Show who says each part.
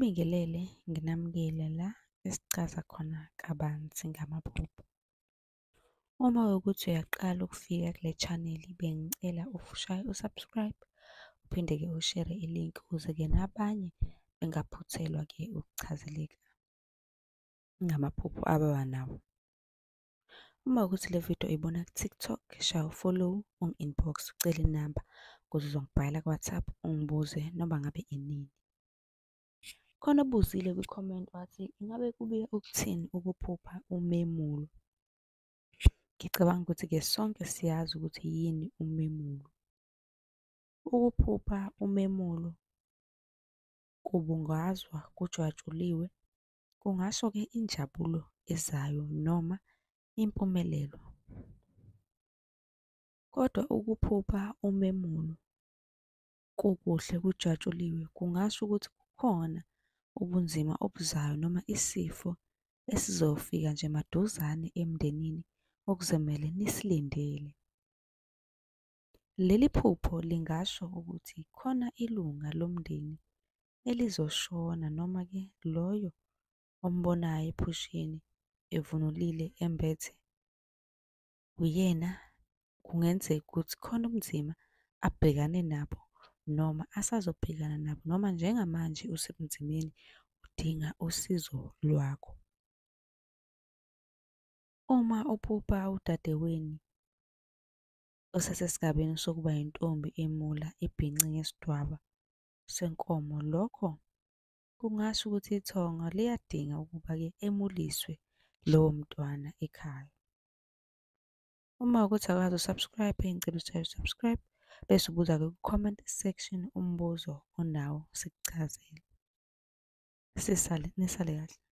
Speaker 1: Ngibingelele, nginamukele la esichaza khona kabanzi ngamaphupho. Uma wukuthi uyaqala ukufika kule chaneli, bengicela ushaye u-subscribe, uphinde-ke ushere ilinki ukuze-ke nabanye bengaphuthelwa-ke ukuchazeleka ngamaphupho ababa nawo. Uma wukuthi le video ibona ku-TikTok, shaya u-follow, ungi-inbox, ucele inamba ukuze uzongibhalela ku-WhatsApp ungibuze noma ngabe inini. Khona obuzile kwi-comment wathi, ingabe kubika ukuthini ukuphupha umemulo? Ngicabanga ukuthi-ke sonke siyazi ukuthi yini umemulo. Ukuphupha umemulo kubungazwa, kujwatshuliwe, kungasho-ke injabulo ezayo noma impumelelo. Kodwa ukuphupha umemulo kukuhle kujwatshuliwe, kungasho ukuthi kukhona ubunzima obuzayo noma isifo esizofika nje maduzane emndenini okuzomele nisilindele. Leli phupho lingasho ukuthi khona ilunga lomndeni elizoshona noma-ke loyo ombonayo ephusheni evunulile embethe uyena. Kungenzeka ukuthi khona ubunzima abhekane nabo noma asazobhekana nabo noma njengamanje usebunzimeni udinga usizo lwakho. Uma uphupha udadewenu osesesigabeni sokuba yintombi emula ibhince ngesidwaba senkomo, lokho kungasho ukuthi ithonga liyadinga ukuba-ke emuliswe lowo mntwana ekhaya. Uma ukuthi akazi usubscribe, ngicela ushaye usubscribe bese ubuza-ke ku-comment section umbuzo onawo sikuchazele. Nisale kahle.